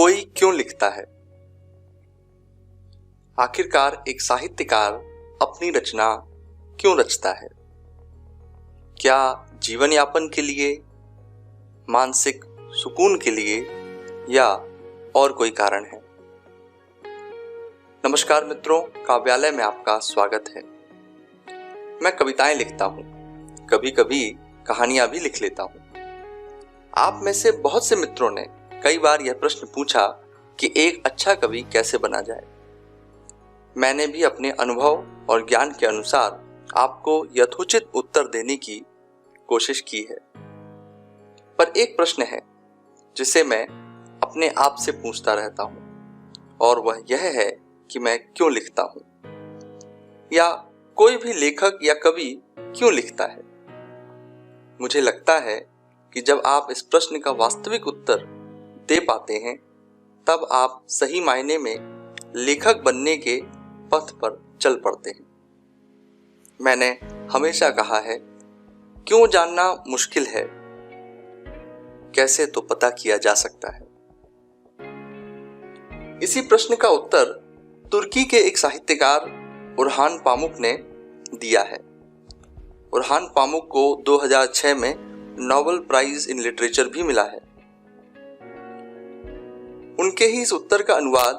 कोई क्यों लिखता है? आखिरकार एक साहित्यकार अपनी रचना क्यों रचता है? क्या जीवन यापन के लिए, मानसिक सुकून के लिए या और कोई कारण है? नमस्कार मित्रों, काव्यालय में आपका स्वागत है। मैं कविताएं लिखता हूं, कभी कभी कहानियां भी लिख लेता हूं। आप में से बहुत से मित्रों ने कई बार यह प्रश्न पूछा कि एक अच्छा कवि कैसे बना जाए। मैंने भी अपने अनुभव और ज्ञान के अनुसार आपको यथोचित उत्तर देने की कोशिश की है। पर एक प्रश्न है जिसे मैं अपने आप से पूछता रहता हूं, और वह यह है कि मैं क्यों लिखता हूं, या कोई भी लेखक या कवि क्यों लिखता है। मुझे लगता है कि जब आप इस प्रश्न का वास्तविक उत्तर दे पाते हैं, तब आप सही मायने में लेखक बनने के पथ पर चल पड़ते हैं। मैंने हमेशा कहा है, क्यों जानना मुश्किल है, कैसे तो पता किया जा सकता है। इसी प्रश्न का उत्तर तुर्की के एक साहित्यकार उरहान पामुक ने दिया है। उरहान पामुक को 2006 में नोबेल प्राइज इन लिटरेचर भी मिला है। उनके ही इस उत्तर का अनुवाद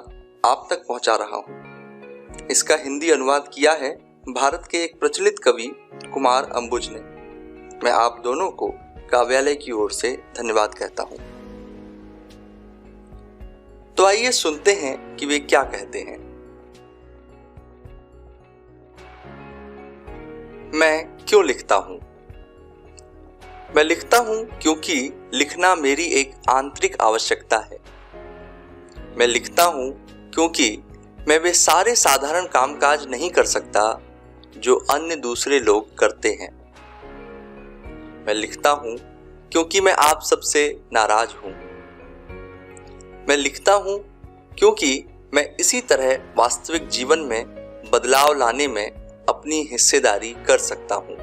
आप तक पहुंचा रहा हूं। इसका हिंदी अनुवाद किया है भारत के एक प्रचलित कवि कुमार अंबुज ने। मैं आप दोनों को काव्यालय की ओर से धन्यवाद कहता हूं। तो आइए सुनते हैं कि वे क्या कहते हैं। मैं क्यों लिखता हूं? मैं लिखता हूं क्योंकि लिखना मेरी एक आंतरिक आवश्यकता है। मैं लिखता हूं क्योंकि मैं वे सारे साधारण कामकाज नहीं कर सकता जो अन्य दूसरे लोग करते हैं। मैं लिखता हूं क्योंकि मैं आप सबसे नाराज हूं। मैं लिखता हूं क्योंकि मैं इसी तरह वास्तविक जीवन में बदलाव लाने में अपनी हिस्सेदारी कर सकता हूं।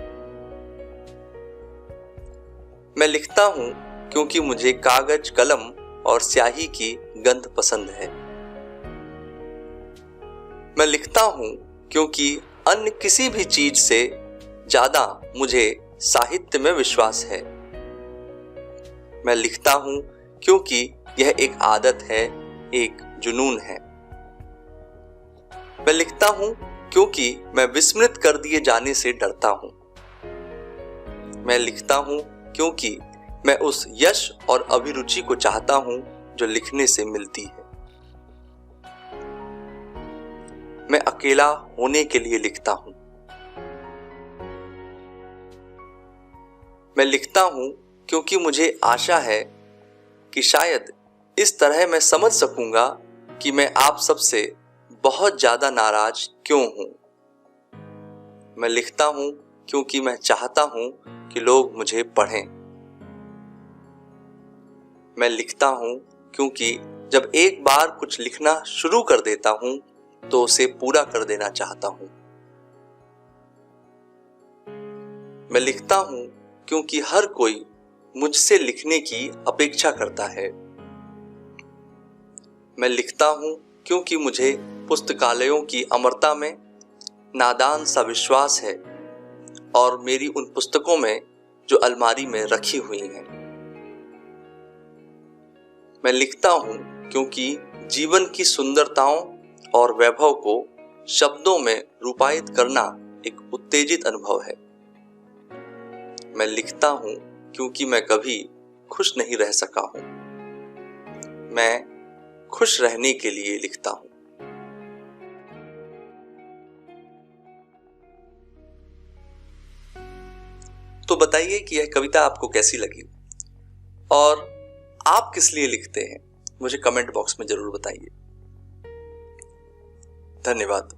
मैं लिखता हूं क्योंकि मुझे कागज, कलम और स्याही की गंध पसंद है। मैं लिखता हूं क्योंकि अन्य किसी भी चीज से ज्यादा मुझे साहित्य में विश्वास है। मैं लिखता हूं क्योंकि यह एक आदत है, एक जुनून है। मैं लिखता हूं क्योंकि मैं विस्मृत कर दिए जाने से डरता हूं। मैं लिखता हूं क्योंकि मैं उस यश और अभिरुचि को चाहता हूं जो लिखने से मिलती है। मैं अकेला होने के लिए लिखता हूं। मैं लिखता हूं क्योंकि मुझे आशा है कि शायद इस तरह मैं समझ सकूंगा कि मैं आप सबसे बहुत ज्यादा नाराज क्यों हूं। मैं लिखता हूं क्योंकि मैं चाहता हूं कि लोग मुझे पढ़ें। मैं लिखता हूं क्योंकि जब एक बार कुछ लिखना शुरू कर देता हूं तो उसे पूरा कर देना चाहता हूं। मैं लिखता हूं क्योंकि हर कोई मुझसे लिखने की अपेक्षा करता है। मैं लिखता हूं क्योंकि मुझे पुस्तकालयों की अमरता में नादान सा विश्वास है, और मेरी उन पुस्तकों में जो अलमारी में रखी हुई हैं। मैं लिखता हूं क्योंकि जीवन की सुंदरताओं और वैभव को शब्दों में रूपायित करना एक उत्तेजित अनुभव है। मैं लिखता हूं क्योंकि मैं कभी खुश नहीं रह सका हूं। मैं खुश रहने के लिए लिखता हूं। तो बताइए कि यह कविता आपको कैसी लगी, और आप किस लिए लिखते हैं? मुझे कमेंट बॉक्स में जरूर बताइए। धन्यवाद।